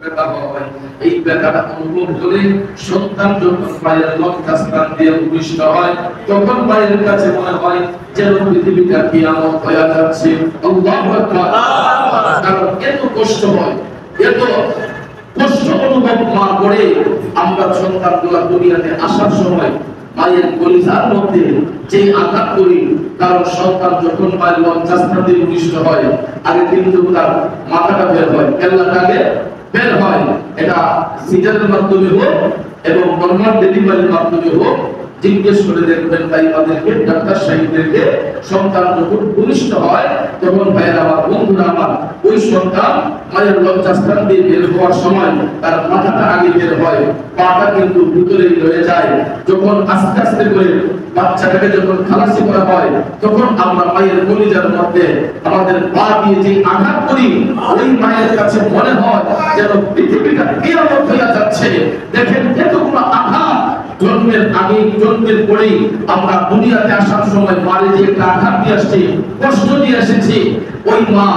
ব্যথা হয়। এই ব্যথাটা অনুভব করে সন্তান যখন পায়ের লজ্জাস্থান দিয়ে ভূমিষ্ঠ হয়, তখন পায়ের কাছে মনে হয় যেন পৃথিবীটা কিয়ামত হয়ে যাচ্ছে। আল্লাহু আকবার। কারণ এত কষ্ট হয়, এত কষ্ট অনুভব না করে আমরা সন্তানগুলা দুনিয়াতে আসার সময় মায়ের কলিজার মধ্যে যে আঘাত করি, কারণ সন্তান যখন মায়ের লজ্জাস্থান দিয়ে ভূমিষ্ঠ হয়, আগে কিন্তু তার মাথাটা বের হয়, কেল্লাটা আগে বের হয়। এটা সিজারের মাধ্যমে হোক এবং নরমাল ডেলিভারির মাধ্যমে হোক, জিজ্ঞেস করে দেখবেন তাই আমাদেরকে, ডাক্তার সাহেবদেরকে, সন্তান যখন ভূমিষ্ঠ হয় তখন ভাইয়ের আমার, বন্ধুরা আমার, ওই সন্তান মায়ের লজ্জাস্থান দিয়ে বের হওয়ার সময় তার মাথাটা আগে বের হয়, পাটা কিন্তু ভিতরেই রয়ে যায়। যখন আস্তে আস্তে করে বাচ্চাটাকে যখন খালাসি করা হয়, তখন আমরা মায়ের কলিজার মধ্যে আমাদের পা দিয়ে যে আঘাত করি, ওই মায়ের কাছে মনে হয় যেন পৃথিবীটা কিয়ামত হয়ে যাচ্ছে। দেখেন এতগুলো আঘাত জন্মের আগে, জন্মের পরেই আমরা দুনিয়াতে আসার সময় মারে যে একটা আঘাত দিয়ে আসছি, কষ্ট দিয়ে এসেছি, ওই মা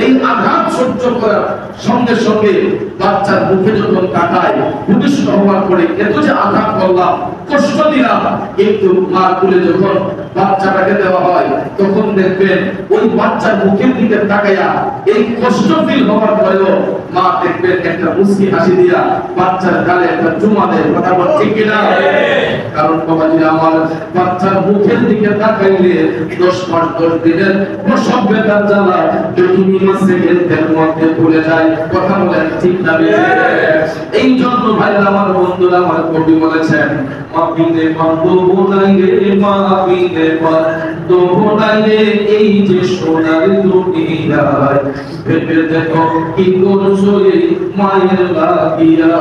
এই আঘাত সহ্য করার সঙ্গে সঙ্গে বাচ্চার মুখে যখন তাকায়, ভূমিষ্ঠ হওয়ার পরে এত যে আঘাত করলাম, কষ্ট দিলাম, কিন্তু মার কোলে যখন বাচ্চাটাকে দেওয়া হয়, তখন দেখবেন ওই বাচ্চার মুখের দিকে তাকায়া এই কষ্ট ফিল হওয়ার পরেও মা দেখবেন একটা মুস্কি হাসি দিয়া বাচ্চার গালে একটা চুমা দেয়। কথা বল ঠিক কিনা? কারণ বাবাজি আমার, বাচ্চার মুখের দিকে তাকাইলে 10 মাস 10 দিনের প্রসব বেদনার জ্বালা 2 সেকেন্ডের মধ্যে ভুলে যায়। কথা বলেন ঠিক না? এই জন্য ভাইরা আমার, বন্ধুরা আমার, কবি বলেছেন, মাপিনে বান্ধব নাই রে, মাপিনে বান্ধব নাই রে, এই যে সোনার দুনিয়ায়, ভেবে দেখো কি করছো এই মায়ের লাগিয়া,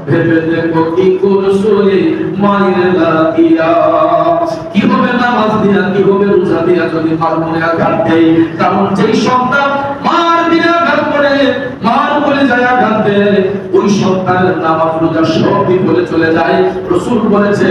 ভেবে দেখো কি করছো এই মায়ের লাগিয়া। কি হবে নামাজ দিয়া, কি হবে রোজা দিয়া যদি মার মনে আঘাত দেয়? কারণ যেই সন্তান মার দিনে আঘাত করে, মার বলে যায় আঘাত দেয়, ওই সন্তানের নামাজ রোজা সব বিফলে চলে যায়। রাসূল বলেছে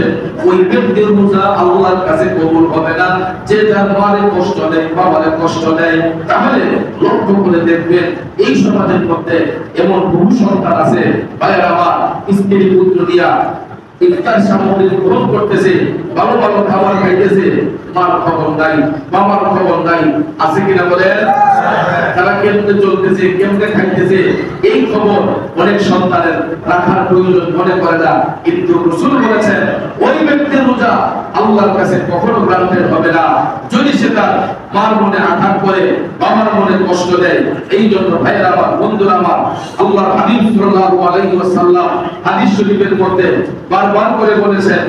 ওই ব্যক্তির রোজা আল্লাহর কাছে কবুল হবে না যে তার মারে কষ্ট দেয়, বাবারে কষ্ট দেয়। তাহলে লক্ষ্য করে দেখবেন এই সমাজের মধ্যে এমন বহু সন্তান আছে, ভাইয়ের আমার, স্ত্রী পুত্র দিয়া ইফতার সামগ্রী গ্রহণ করতেছে, ভালো ভালো খাবার খাইতেছে, মার খবর নাই, বাবার খবর নাই। আছে কিনা বলেন? তারা কেমনে চলতেছে, কেমনে খাইতেছে, এই খবর অনেক সন্তানের রাখার প্রয়োজন মনে করে না। কিন্তু রাসূল বলেছেন ওই ব্যক্তির রোজা আল্লাহর কাছে কখনো গ্রান্টেড হবে না যদি সে তার মার মনে আঘাত করে, বাবার মনে কষ্ট দেয়। এই জন্য ভাইয়েরা আমার, বন্ধুরা আমার, আল্লাহর হাবিব সাল্লাল্লাহু আলাইহি ওয়াসাল্লাম হাদিস শরীফের মধ্যে বারবার করে বলেছেন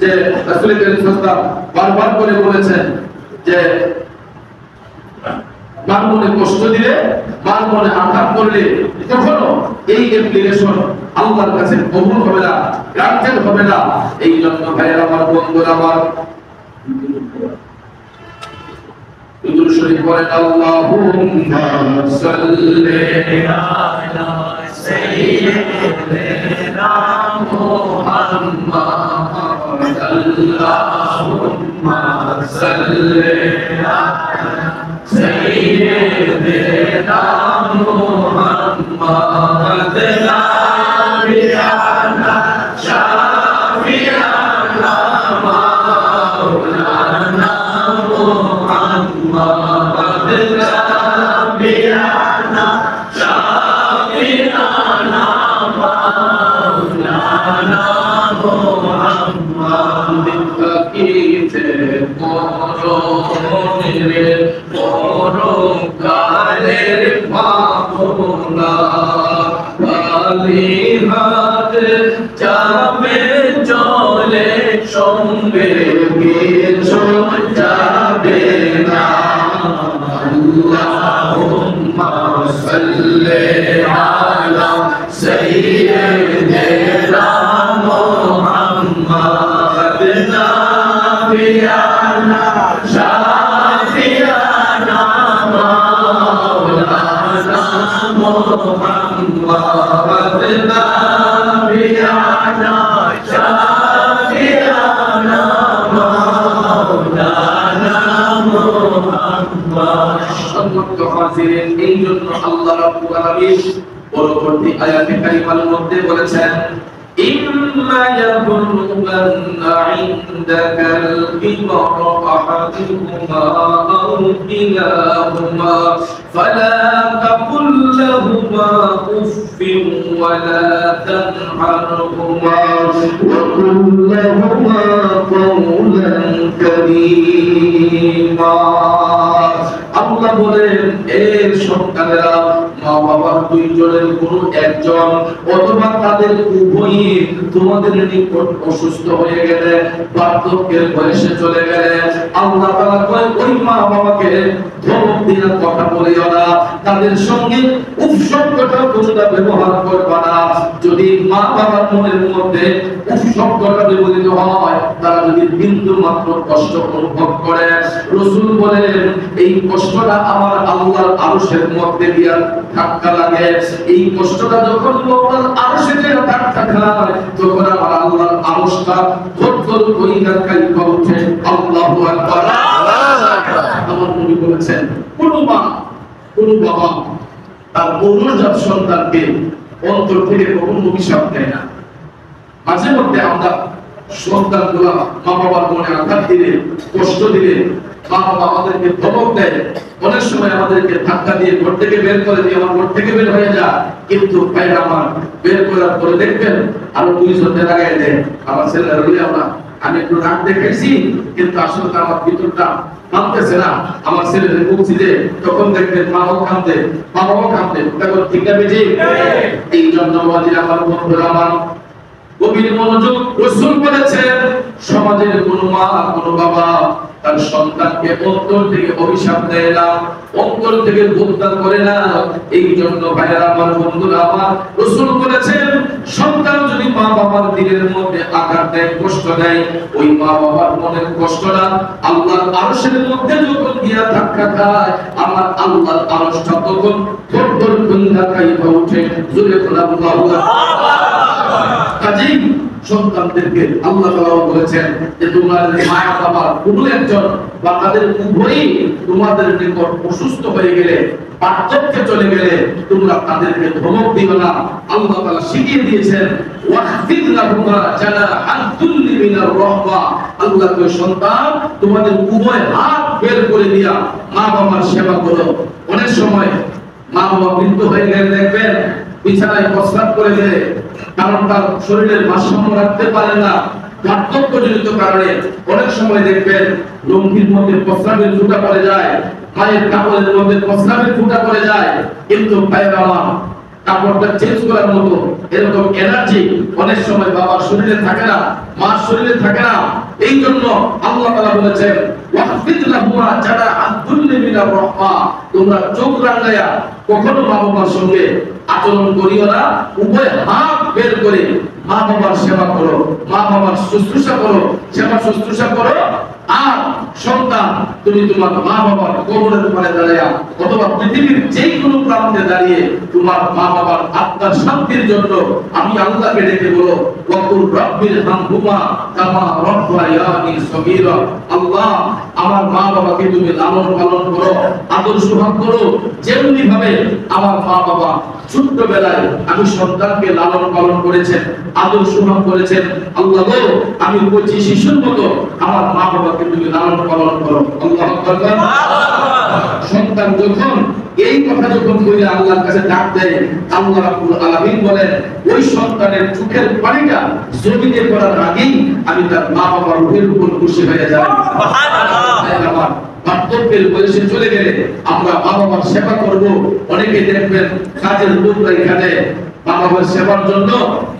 যে, রাসূল করিম সাল্লাল্লাহু আলাইহি ওয়াসাল্লাম বারবার করে বলেছেন যে, মার মনে কষ্ট দিলে, মার মনে আঘাত করলে কখনো এই অ্যাপ্লিকেশন আল্লাহর কাছে কবুল হবে না, গ্রান্টেড হবে না। এই জন্য ভাইয়েরা আমার, বন্ধুরা আমার, দুরূদ শরীফ পড়েন, আল্লাহুম্মা সাল্লি আলা সাইয়্যিদিনা মুহাম্মাদ, আল্লাহুম্মা সাল্লি আলা সাইয়্যিদিনা মুহাম্মাদ, নাবিয়ানা শাফিয়ানা মাওলানা মুহাম্মদ, নাবিয়ানা শাফিয়ানা মাওলানা মুহাম্মদ, তাকিতে পরনের পরকালের মাওলা, আলী হাত যাবে চলে সঙ্গে কিছু যাবে না। আল্লাহুম্মা সাল্লি আলা সাইয়্যিদিনা মুহাম্মাদ, নাবিয়ানা শাফিয়ানা মাওলানা মুহাম্মাদ, নাবিয়ানা শাফিয়ানা মাওলানা মুহাম্মাদ। সম্মানিত হাজিরিন, এই জন্য আল্লাহ রাব্বুল আলামিন বড় পরবর্তী আয়াতে কারিমার মধ্যে বলেছেন إما يبلغن عندك الكبر أحدهما أو كلاهما فلا تقل لهما أف ولا تنهرهما وقل لهما قولا كريما আল্লাহ বলেন এই সন্তানেরা মা বাবার দুইজনের কোনো একজন অথবা তাদের উভয়ই তোমাদের নিকট অসুস্থ হয়ে গেলে বার্ধক্যের বয়সে চলে গেলে আল্লাহ তাআলা কয় ওই মা বাবাকে ধমক দিয়ে কথা বলিও না, তাদের সঙ্গে উফ শব্দটা তোমরা ব্যবহার করবা না। যদি মা বাবার মনের মধ্যে উফ শব্দটা ব্যবহৃত হয়, তারা যদি বিন্দু মাত্র কষ্ট অনুভব করে, রাসূল বলেন এই কষ্টটা আমার আল্লাহর আরশের মধ্যে গিয়া ধাক্কা লাগে। এই কষ্টটা যখন আল্লাহর আরশে গিয়া ধাক্কা খায়, তখন আমার আল্লাহর আরশটা থরথর কইরা কাঁপে ওঠে। আল্লাহু আকবার। আমার নবী বলেছেন কোন মা কোন বাবা তার পূর্ণজাত সন্তানকে অন্তর থেকে কখনো অভিশাপ দেয় না। মাঝে মধ্যে আমরা সন্তানগুলা মা বাবার মনে আঘাত দিলে, কষ্ট দিলে, মা বাবা আমাদেরকে ধমক দেয়, অনেক সময় আমাদেরকে ধাক্কা দিয়ে ঘর থেকে বের করে দিয়ে আমার ঘর থেকে বের হয়ে যায়। কিন্তু ভাইরা আমার বের করার পরে দেখবেন আরো 200 টাকা লাগাই দেয়। আমার ছেলেরা রইলে আমি একটু রাগ দেখাইছি, কিন্তু আসলে আমার ভিতরটা মানতেছে না। আমার ছেলেদের বলছি যে তখন দেখবেন মাও কাঁদে, বাবাও কাঁদে, তখন ঠিক না বেজি। এই জন্য আমার বন্ধুরা আমার গভীর মনোযোগ, রাসূল বলেছেন সমাজের কোন মা কোন বাবা তার সন্তানকে অন্তর থেকে অভিশাপ দেয় না, অন্তর থেকে বদনাম করে না। এই জন্য ভাইরা আমার বন্ধুরা আমার রাসূল বলেছেন সন্তান যদি মা বাবার দিলের মধ্যে আঘাত দেয়, কষ্ট দেয়, ওই মা বাবার মনের কষ্টটা আল্লাহর আরশের মধ্যে যখন গিয়া ধাক্কা খায়, আমার আল্লাহর আরশটা তখন থরথর কইরা কাঁপে ওঠে। জোরে বলুন আল্লাহু আকবার। কাজেই সন্তানদেরকে আল্লাহ তাআলা বলেছেন যে তোমাদের মা বাবা কোনো একজন বা তাদের উভয়ই তোমাদের নিকট অসুস্থ হয়ে গেলে, বার্ধক্যে চলে গেলে তোমরা তাদেরকে ধমক দিও না। আল্লাহ তাআলা শিখিয়ে দিয়েছেন ওয়াহফিদ লাহুমা জানাহাদ যুল্লি মিনার রাহমা। আল্লাহ কয় সন্তান তোমাদের উভয় হাত বের করে দিয়া মা বাবার সেবা করো। অনেক সময় মা বাবা বৃদ্ধ হয়ে গেলে দেখবেন বিছানায় প্রস্রাব করে দেয়, কারণ তার শরীরের ভারসাম্য রাখতে পারে না, বার্ধক্যজনিত কারণে। অনেক সময় দেখবেন লুঙ্গির মধ্যে প্রস্রাবের ফুটা পড়ে যায়, পায়ের কাপড়ের মধ্যে প্রস্রাবের ফুটা পড়ে যায়, কিন্তু পায়ের আমার কাপড়টা চেঞ্জ করার মতো এরকম এনার্জি অনেক সময় বাবার শরীরে থাকে না, মার শরীরে থাকে না। এই জন্য আল্লাহ তাআলা বলেছেন ওয়াহফিদ লাহুমা জানাহাদ যুল্লি মিনার রাহমা। তোমরা চোখ রাঙায়া কখনো মা বাবার সঙ্গে আচরণ করিও না, উভয় হাত বের করে মা বাবার সেবা করো, মা বাবার শুশ্রূষা করো, সেবা শুশ্রূষা করো। আর সন্তান তুমি তোমার মা বাবার কবরের উপরে দাঁড়িয়ে অথবা পৃথিবীর যে কোনো প্রান্তে দাঁড়িয়ে তোমার মা বাবার আত্মার শান্তির জন্য আমি আল্লাহকে ডেকে বলো ওয়াকুর রাব্বির হামহুমা কামা রাব্বায়ানি সগীরা। আল্লাহ আমার মা বাবাকে তুমি লালন পালন করো, আদর সোহাগ করো, যেমনি ভাবে আমার মা বাবা ছোট্টবেলায় আমি সন্তানকে লালন পালন করেছেন, আদর সোহাগ করেছেন। আল্লাহ গো আমি কচি শিশুর মতো আমার মা বাবাকে তুমি লালন পালন করো। আল্লাহু আকবার। সন্তান যখন এই কথা যখন বলে আল্লাহর কাছে ডাক দেয়, আল্লাহ রাব্বুল আলামিন বলেন ওই সন্তানের চোখের পানিটা জমিতে পড়ার আগেই আমি তার মা বাবার রূহের উপর খুশি হয়ে যাই। সুবহানাল্লাহ। বার্ধক্যের বয়সে চলে গেলে আমরা মা বাবার সেবা করব। অনেকে দেখবেন কাজের লোক এখানে মা বাবার সেবার জন্য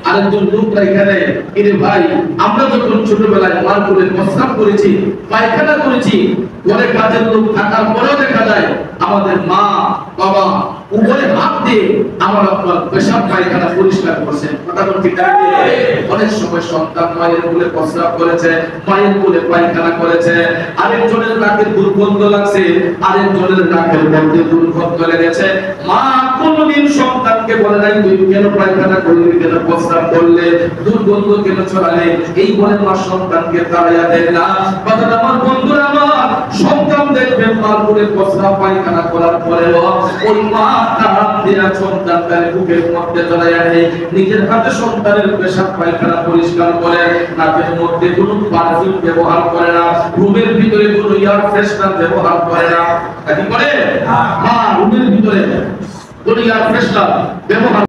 আরেকজন লোক এখানে, কিন্তু ভাই আমরা যখন ছোটবেলায় মার কোলে প্রস্রাব করেছি, পায়খানা করেছি, ঘরে কাজের লোক থাকার পরেও দেখা যায় আমাদের মা বাবা উভয় হাত দিয়ে আমার আপনার পেশাব পায়খানা পরিষ্কার করছেন। কথা বলতে অনেক সময় সন্তান মায়ের কোলে প্রস্রাব করেছে, মায়ের কোলে পায়খানা করেছে, আরেকজনের নাকের দুর্গন্ধ লাগছে, আরেকজনের নাকের মধ্যে দুর্গন্ধ লেগেছে, মা কোনদিন সন্তানকে বলে নাই তুই কেন পায়খানা করলি, কেন প্রস্রাব করলে, দুর্গন্ধ কেন ছড়ালে, এই বলে মা সন্তানকে তাড়াইয়া দেয় না। বাবা আমার বন্ধুরা আমার, সন্তান দেখবেন মার করে প্রস্রাব পায়খানা করার পরেও ওই মা তার দেয়া সন্তানকে বুকের মধ্যে জড়াইয়া নেয়, নিজের হাতে সন্তানের পেশাব পায়খানা পরিষ্কার করে, নাকের মধ্যে কোনো পারফিউম ব্যবহার করে না, রুমের ভিতরে কোনো এয়ার ফ্রেশনার ব্যবহার করে না। কি করে? রুমের ভিতরে কোনো এয়ার ফ্রেশনার ব্যবহার